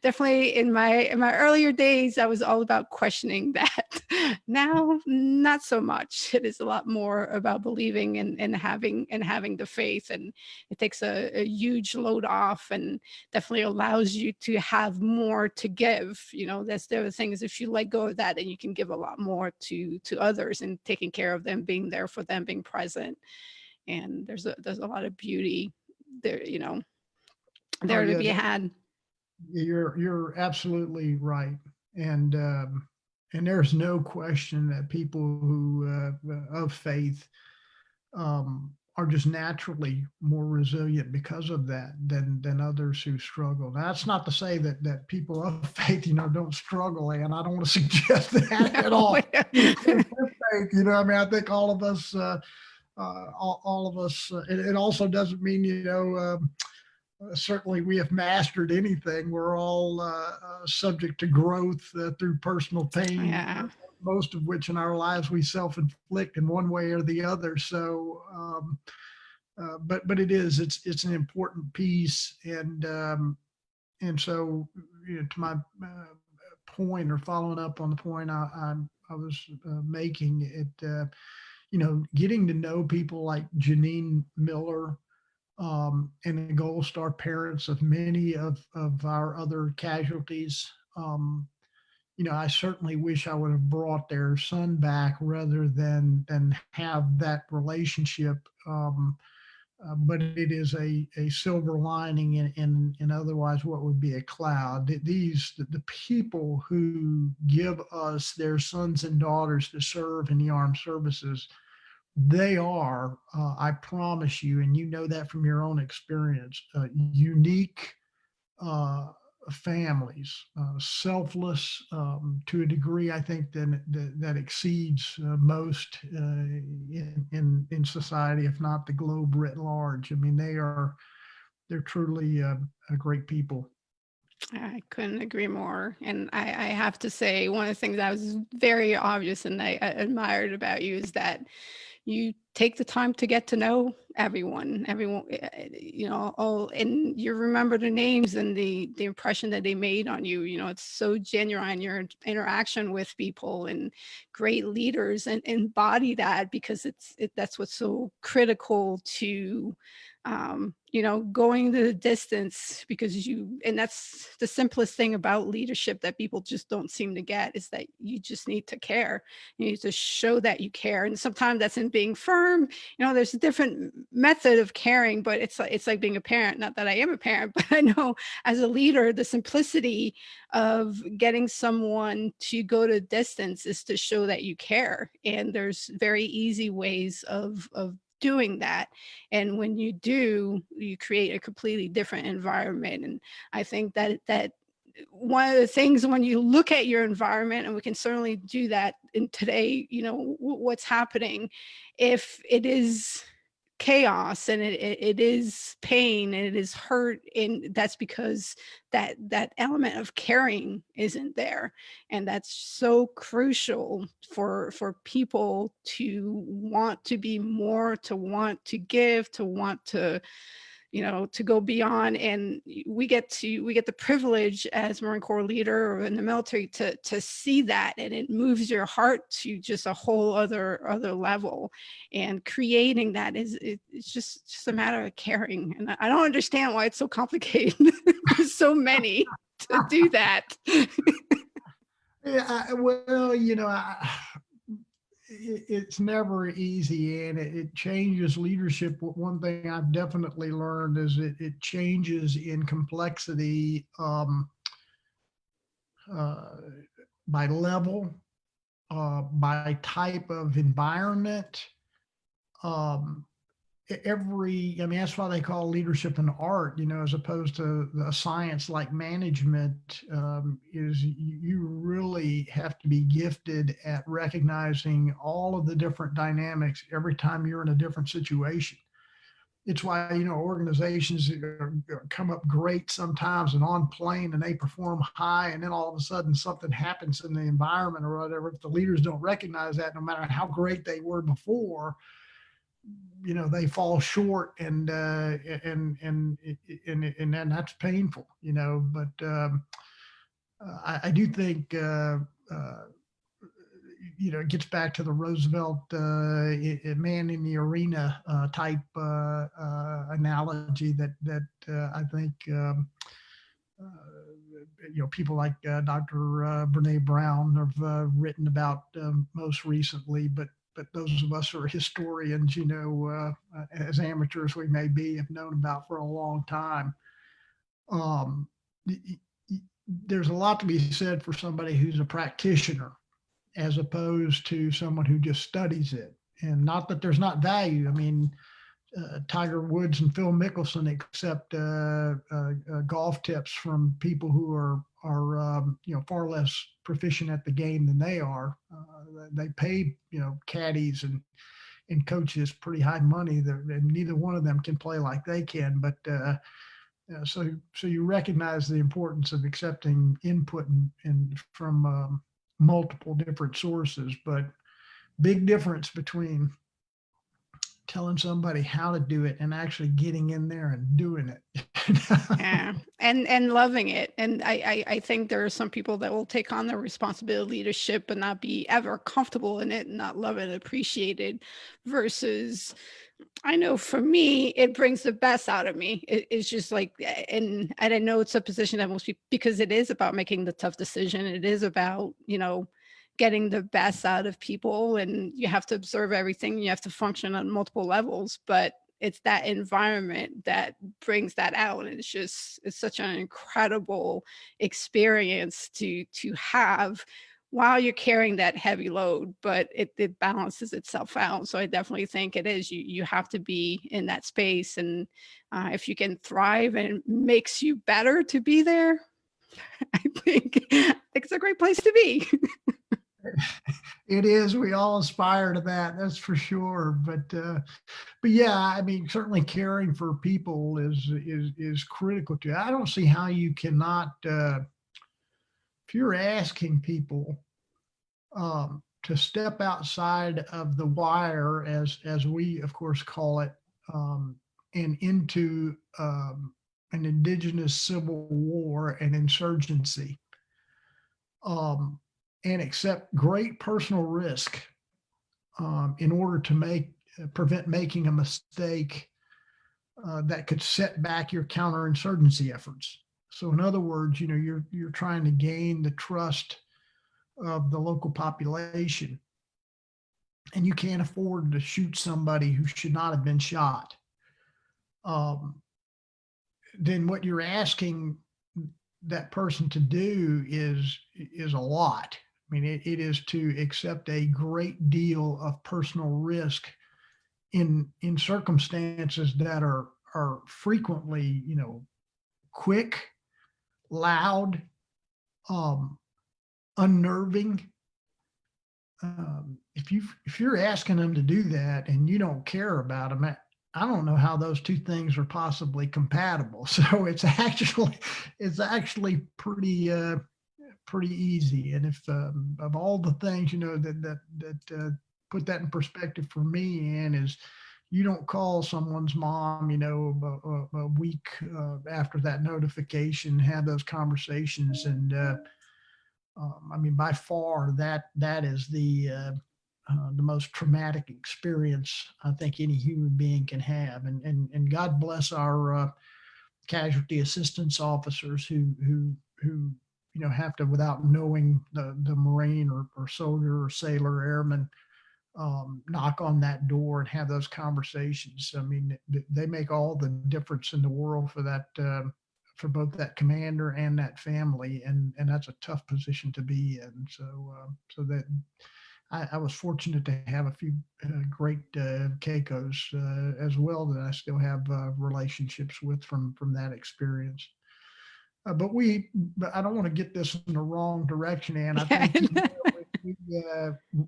definitely, in my earlier days, I was all about questioning that. Now, not so much. It is a lot more about believing, and having the faith, and it takes a huge load off, and definitely allows you to have more to give. That's the other thing, is if you let go of that, and you can give a lot more to others, and taking care of them, being there for them, being present. And there's a lot of beauty there, Oh there to yeah, be had. you're absolutely right, and there's no question that people who of faith are just naturally more resilient because of that than others who struggle. Now, that's not to say that people of faith, don't struggle, and I don't want to suggest that at all. With faith, I mean, I think all of us, all of us, it also doesn't mean, certainly we have mastered anything. We're all subject to growth through personal pain, Yeah. most of which in our lives we self-inflict in one way or the other. So, but it's an important piece, and so, to my point, or following up on the point I was making, getting to know people like Janine Miller, and the Gold Star parents of many of our other casualties. I certainly wish I would have brought their son back rather than have that relationship. But it is a silver lining in otherwise what would be a cloud. The people who give us their sons and daughters to serve in the armed services, they are, I promise you, and you know that from your own experience, unique uh, families, selfless to a degree, I think, that exceeds most in society, if not the globe writ large. I mean, they're truly a great people. I couldn't agree more. And I have to say, one of the things that was very obvious and I admired about you is that you take the time to get to know everyone, oh, and you remember the names and the impression that they made on you. It's so genuine, your interaction with people, and great leaders and embody that, because that's what's so critical to going the distance, because and that's the simplest thing about leadership that people just don't seem to get, is that you just need to care. You need to show that you care. And sometimes that's in being firm. There's a different method of caring, but it's like being a parent. Not that I am a parent, but I know as a leader, the simplicity of getting someone to go to distance is to show that you care. And there's very easy ways of doing that. And when you do, you create a completely different environment. And I think that one of the things, when you look at your environment, and we can certainly do that in today, what's happening, if it is chaos, and it is pain, and it is hurt, and that's because that element of caring isn't there. And that's so crucial for people to want to be more, to want to give, to want to go beyond. And we get the privilege as Marine Corps leader or in the military to see that, and it moves your heart to just a whole other level. And creating that it's just a matter of caring. And I don't understand why it's so complicated for so many to do that. Yeah, well, it's never easy, and it changes leadership. One thing I've definitely learned is it changes in complexity, uh, by level, by type of environment. Um, I mean, that's why they call leadership an art, as opposed to a science like management. Is you really have to be gifted at recognizing all of the different dynamics every time you're in a different situation. It's why, organizations come up great sometimes and on plane, and they perform high, and then all of a sudden something happens in the environment or whatever. If the leaders don't recognize that, no matter how great they were before, they fall short, and then that's painful. But I do think it gets back to the Roosevelt man in the arena type analogy that I think people like Dr. Brene Brown have written about most recently. But those of us who are historians, as amateurs we may be, have known about for a long time. Um, there's a lot to be said for somebody who's a practitioner, as opposed to someone who just studies it. And not that there's not value. I mean, Tiger Woods and Phil Mickelson accept golf tips from people who are far less proficient at the game than they are. They pay caddies and coaches pretty high money, and neither one of them can play like they can. But so you recognize the importance of accepting input and from multiple different sources. But big difference between telling somebody how to do it and actually getting in there and doing it. Yeah, and loving it. And I think there are some people that will take on the responsibility of leadership but not be ever comfortable in it, and not love it and appreciate it. Versus, I know for me, it brings the best out of me. It's just like, and I know it's a position that most people, because it is about making the tough decision. It is about, getting the best out of people, and you have to observe everything. You have to function on multiple levels, but it's that environment that brings that out. And it's such an incredible experience to have while you're carrying that heavy load, but it balances itself out. So I definitely think it is, you have to be in that space. And if you can thrive and it makes you better to be there, I think it's a great place to be. It is. We all aspire to that. That's for sure. But yeah, I mean, certainly caring for people is critical to. I don't see how you cannot. If you're asking people step outside of the wire, as we of course call it, and into an indigenous civil war and insurgency, um, and accept great personal risk in order to prevent making a mistake that could set back your counterinsurgency efforts. So, in other words, you're trying to gain the trust of the local population, and you can't afford to shoot somebody who should not have been shot. Um, then what you're asking that person to do is a lot. I mean, it is to accept a great deal of personal risk in circumstances that are frequently, quick, loud, um, unnerving. If you're asking them to do that and you don't care about them, I don't know how those two things are possibly compatible. So it's actually pretty easy. And if of all the things that put that in perspective for me, and is you don't call someone's mom, a week after that notification, have those conversations, and I mean, by far that is the most traumatic experience I think any human being can have. And God bless our casualty assistance officers who have to, without knowing the Marine or soldier or sailor airman, knock on that door and have those conversations. I mean, they make all the difference in the world for that. For both that commander and that family, and that's a tough position to be in. So that I was fortunate to have a few great Keikos as well that I still have relationships with from that experience. But I don't want to get this in the wrong direction, Ann. I think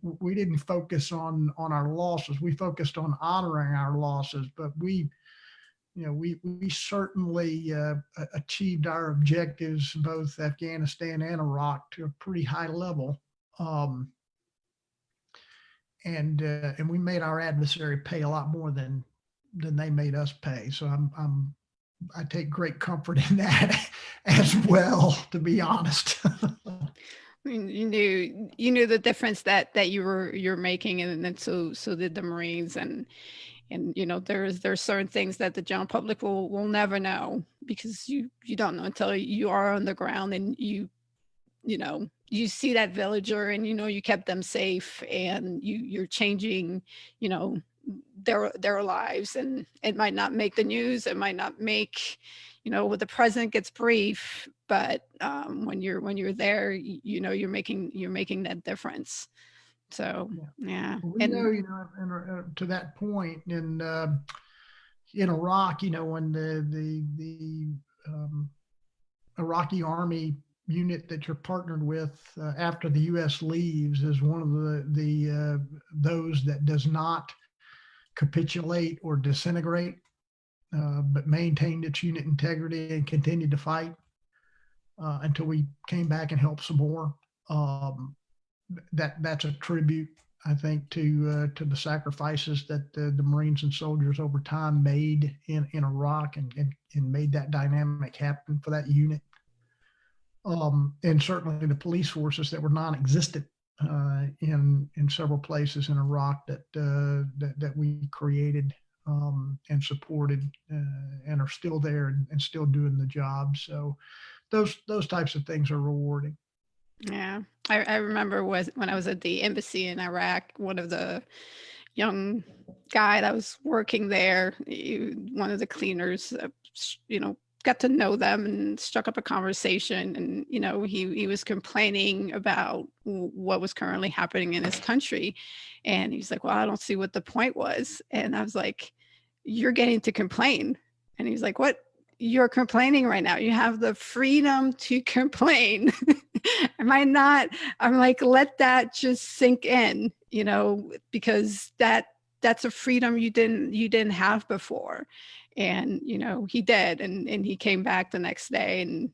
we didn't focus on our losses. We focused on honoring our losses, but we certainly achieved our objectives, both Afghanistan and Iraq, to a pretty high level. And we made our adversary pay a lot more than they made us pay. So I take great comfort in that as well, to be honest. I mean, you knew the difference that you're making, and then so did the Marines. And there's certain things that the general public will never know, because you don't know until you are on the ground, and you see that villager, and you kept them safe, and you're changing their lives. And it might not make the news, it might not make what the president gets brief, but when you're there, you're making that difference. So yeah. We And know, and to that point in Iraq, when the Iraqi army unit that you're partnered with after the U.S. leaves is one of the those that does not capitulate or disintegrate, but maintained its unit integrity and continued to fight until we came back and helped some more. That's a tribute, I think, to the sacrifices that the Marines and soldiers over time made in Iraq, and made that dynamic happen for that unit. And certainly the police forces that were non-existent in several places in Iraq that we created and supported, and are still there and still doing the job. So those types of things are rewarding. yeah, I remember when I was at the embassy in Iraq, one of the young guy that was working there, one of the cleaners, got to know them and struck up a conversation. And he was complaining about what was currently happening in his country, and he's like, well, I don't see what the point was. And I was like, you're getting to complain. And he's like, what? You're complaining right now. You have the freedom to complain. Am I not? I'm like, let that just sink in, because that's a freedom you didn't have before. And he did, and he came back the next day, and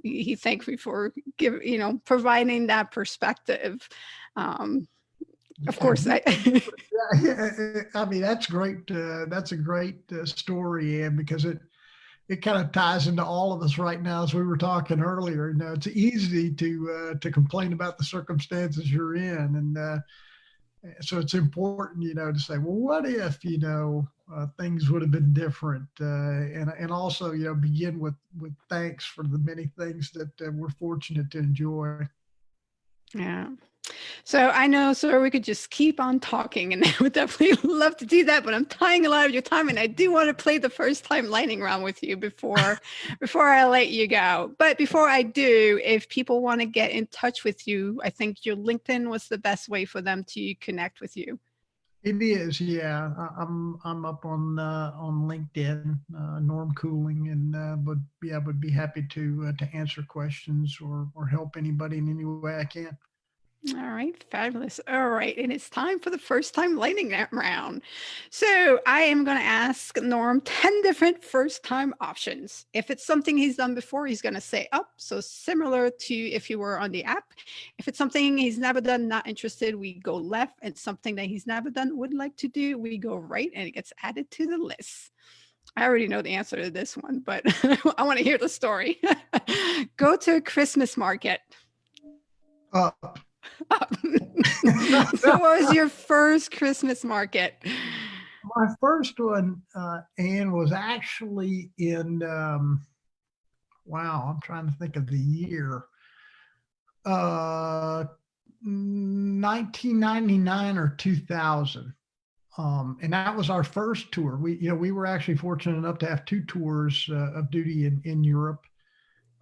he thanked me for providing that perspective. Of course, I Yeah, I mean, that's great. That's a great story, and because it kind of ties into all of us right now, as we were talking earlier. You know, it's easy to complain about the circumstances you're in, and so it's important, to say, well, what if, things would have been different, and also, begin with thanks for the many things that we're fortunate to enjoy. yeah. So I know, sir, we could just keep on talking, and I would definitely love to do that, but I'm tying a lot of your time, and I do want to play the first time lightning round with you before I let you go. But before I do, if people want to get in touch with you, I think your LinkedIn was the best way for them to connect with you. It is, yeah. I'm up on LinkedIn, Norm Cooling, and but yeah, would be happy to answer questions or help anybody in any way I can. All right, fabulous. All right, and it's time for the first time lightning round. So I am going to ask Norm 10 different first time options. If it's something he's done before, he's going to say up. So similar to if you were on the app. If it's something he's never done, not interested, we go left. And something that he's never done, would like to do, we go right, and it gets added to the list. I already know the answer to this one, but I want to hear the story. Go to a Christmas market. Uh, So what was your first Christmas market? my first one, Anne, was actually in, wow, I'm trying to think of the year, uh, 1999 or 2000. And that was our first tour. We were actually fortunate enough to have two tours of duty in Europe.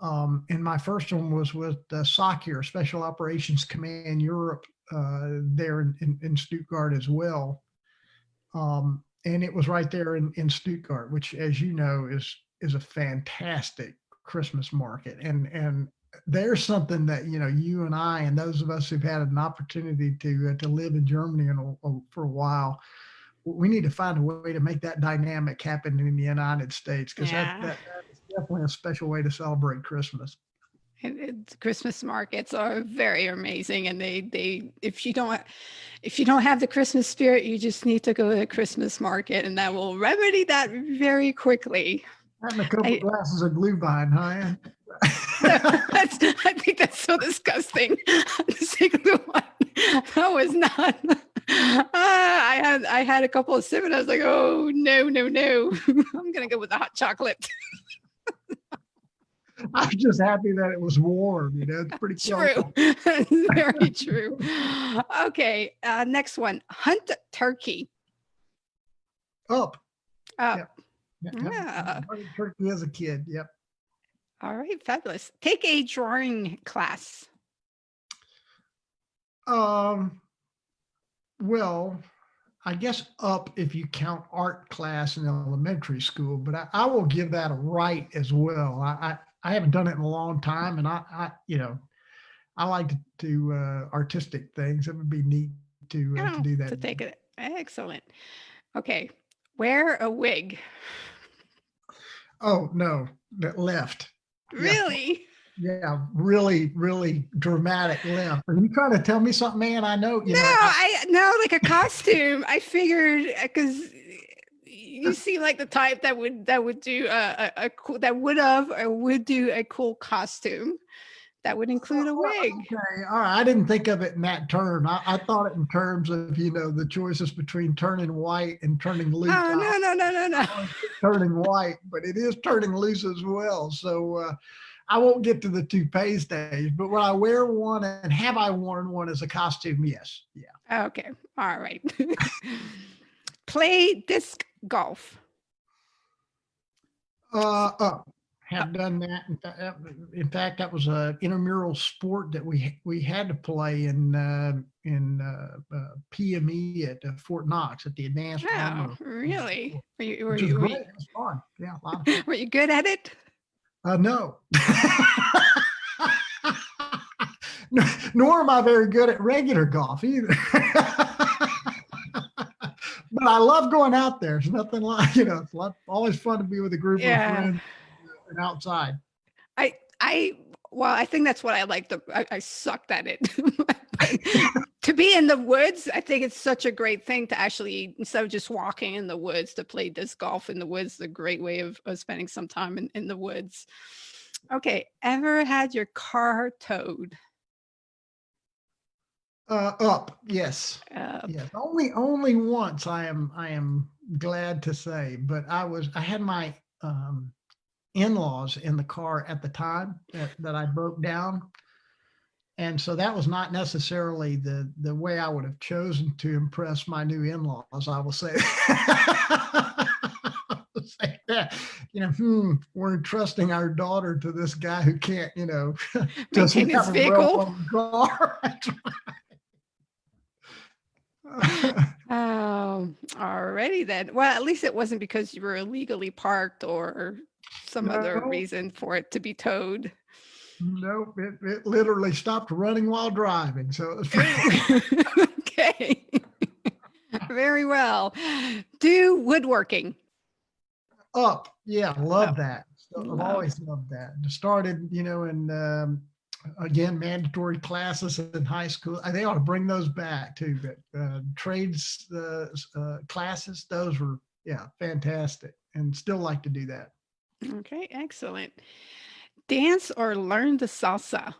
And my first one was with SOCIR, Special Operations Command Europe, there in Stuttgart as well. And it was right there in Stuttgart, which, as you know, is a fantastic Christmas market. And there's something that, you and I and those of us who've had an opportunity to live in Germany for a while, we need to find a way to make that dynamic happen in the United States, because Yeah. that is definitely a special way to celebrate Christmas. Christmas markets are very amazing, and they if you don't have the Christmas spirit, you just need to go to a Christmas market, and that will remedy that very quickly. Having a couple glasses of Glühwein, huh? I think that's so disgusting. That was not. I had a couple of sips, and I was like, oh no, no, no! I'm gonna go with the hot chocolate. I'm just happy that it was warm. It's pretty True. Very true. Okay, next one. Hunt turkey. Up. Up. Yep. Yeah. Turkey as a kid. Yep. All right, fabulous. Take a drawing class. Well, I guess up if you count art class in elementary school, but I will give that a right as well. I haven't done it in a long time, and I like to do artistic things. It would be neat to do that. To take it. Excellent. Okay, wear a wig. Oh no, that left. Really? Yeah, really, really dramatic left. Are you trying to tell me something, man? I know, No, like a costume. I figured because you seem like the type that would do a cool, that would have or would do a cool costume that would include a wig. Okay, all right. I didn't think of it in that term. I thought it in terms of, the choices between turning white and turning loose. Oh, no. Turning white, but it is turning loose as well. So I won't get to the toupee stage, but when I wear one, and have I worn one as a costume? Yes. Yeah. Okay. All right. Play disc golf. Have done that. In fact, that was an intramural sport that we had to play in PME at Fort Knox at the Advanced Armor. Really? Were you great. It was fun. Yeah, a lot of fun. Were you good at it? No. Nor am I very good at regular golf either. But I love going out there. It's nothing like, it's always fun to be with a group of friends and outside. I Well, I think that's what I like. I sucked at it. But to be in the woods, I think it's such a great thing to actually, instead of just walking in the woods, to play disc golf in the woods is a great way of spending some time in the woods. Okay. Ever had your car towed? Up, yes, Uh, yes. Only once. I am glad to say, but I had my in-laws in the car at the time that I broke down, and so that was not necessarily the way I would have chosen to impress my new in-laws. I will say. I will say that, we're entrusting our daughter to this guy who can't, Maintain doesn't his have a rope vehicle. on the car. Oh, alrighty then. Well, at least it wasn't because you were illegally parked or some other No, reason for it to be towed. no, it literally stopped running while driving. So it was Ooh. Okay. Very well. Do woodworking. up. Yeah, Oh, love that. So I've love. always loved that. Started, in again, mandatory classes in high school. They ought to bring those back too. But trades classes, those were, yeah, fantastic, and still like to do that. Okay, excellent. Dance or learn the salsa?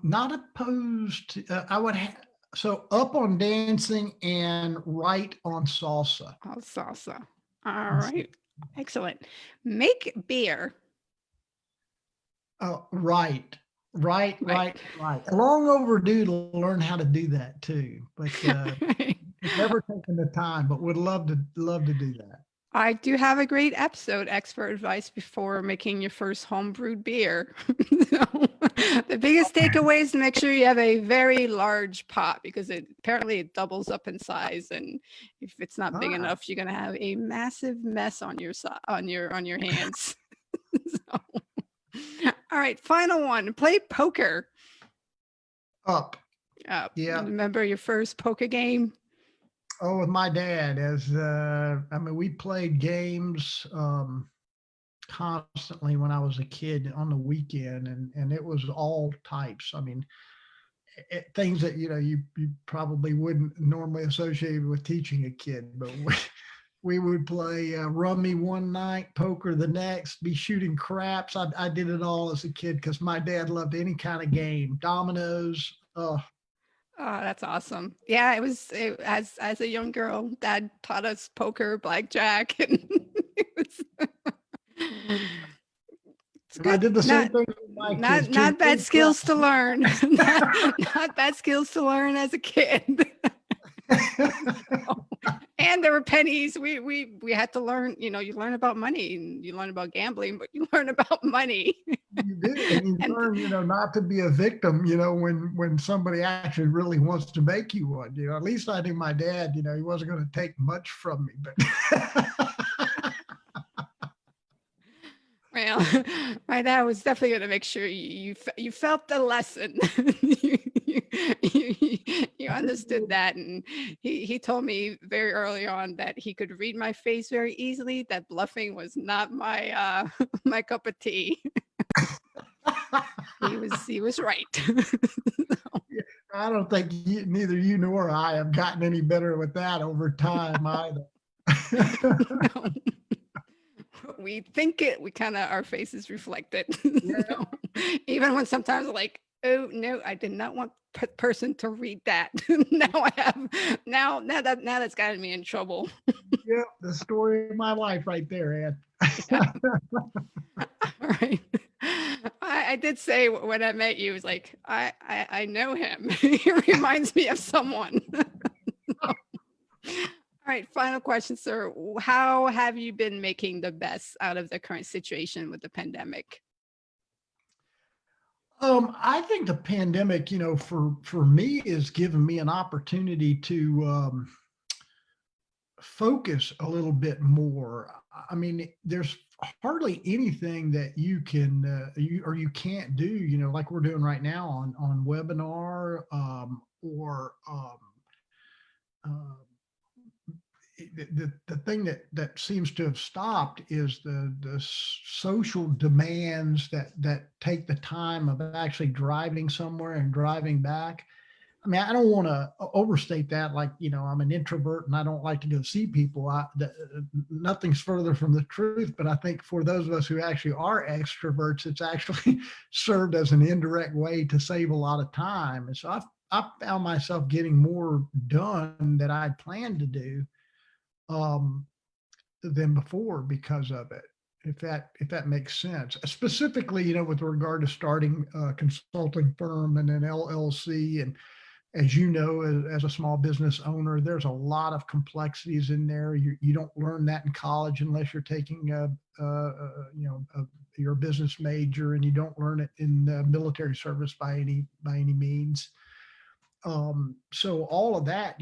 Not opposed to, so up on dancing and right on salsa. Oh, salsa. All right. Excellent. Make beer. Oh, right, right, Right. right, right. Long overdue to learn how to do that too, but never taken the time, but would love to do that. I do have a great episode, expert advice before making your first home brewed beer. So, the biggest takeaway is to make sure you have a very large pot because apparently it doubles up in size, and if it's not big Ah, enough, you're gonna have a massive mess on your hands. So, all right, final one. Play poker. up, yeah. Remember your first poker game? Oh, with my dad, I mean, we played games constantly when I was a kid on the weekend, and it was all types. I mean, things that you probably wouldn't normally associate with teaching a kid, but we would play rummy one night, poker the next, be shooting craps. I did it all as a kid because my dad loved any kind of game, dominoes. Oh, that's awesome. Yeah, as a young girl, dad taught us poker, blackjack, and it was it's And I good. did the same Not thing with my kids, not bad shooting skills to learn. Not bad skills to learn as a kid. craps. And there were pennies. We had to learn, you learn about money and you learn about gambling, but you learn about money. You do, and you And learn, not to be a victim, when somebody actually really wants to make you one. At least I knew my dad, he wasn't going to take much from me, but well, my dad was definitely going to make sure you felt the lesson. You understood that, and he told me very early on that he could read my face very easily. That bluffing was not my my cup of tea. He was right. I don't think neither you nor I have gotten any better with that over time either. No. We think it. We kind of our faces reflect it. Yeah, So, even when sometimes like, oh no, I did not want person to read that. Now I have now that's gotten me in trouble. yeah, the story of my life right there, Ed. Yeah. All right. I did say when I met you, it was like I know him. He reminds me of someone. All right, final question, sir. How have you been making the best out of the current situation with the pandemic? I think the pandemic, for me, has given me an opportunity to focus a little bit more. I mean, there's hardly anything that you can you can't do, like we're doing right now on webinar, or uh, the thing that seems to have stopped is the social demands that take the time of actually driving somewhere and driving back. I mean, I don't want to overstate that. Like, I'm an introvert and I don't like to go see people. Nothing's further from the truth. But I think for those of us who actually are extroverts, it's actually served as an indirect way to save a lot of time. And so I found myself getting more done that I'd planned to do um, than before because of it. If that makes sense, specifically, with regard to starting a consulting firm and an LLC, and as you know, as a small business owner, there's a lot of complexities in there. You don't learn that in college unless you're taking your business major, and you don't learn it in the military service by any means. So all of that,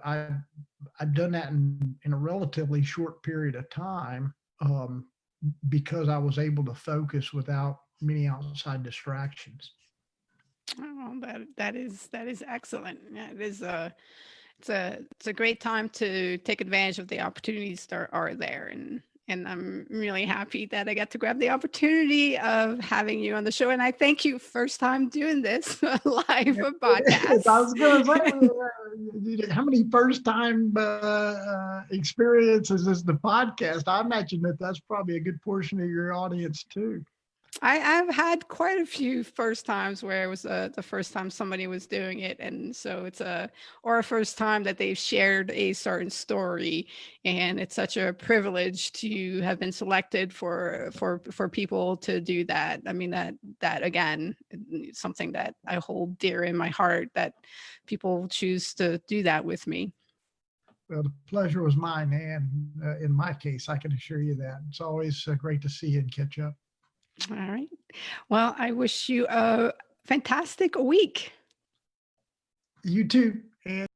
I've done that in a relatively short period of time, because I was able to focus without many outside distractions. Oh, that is excellent. Yeah, it's a great time to take advantage of the opportunities that are there, and I'm really happy that I got to grab the opportunity of having you on the show. And I thank you first time doing this live I podcast. was going to say, how many first time experiences is the podcast? I imagine that's probably a good portion of your audience too. I've had quite a few first times where it was the first time somebody was doing it, and so it's a first time that they've shared a certain story, and it's such a privilege to have been selected for people to do that. I mean, that again, is something that I hold dear in my heart, that people choose to do that with me. Well, the pleasure was mine, and in my case, I can assure you that it's always great to see you and catch up. All right. Well, I wish you a fantastic week. You too. And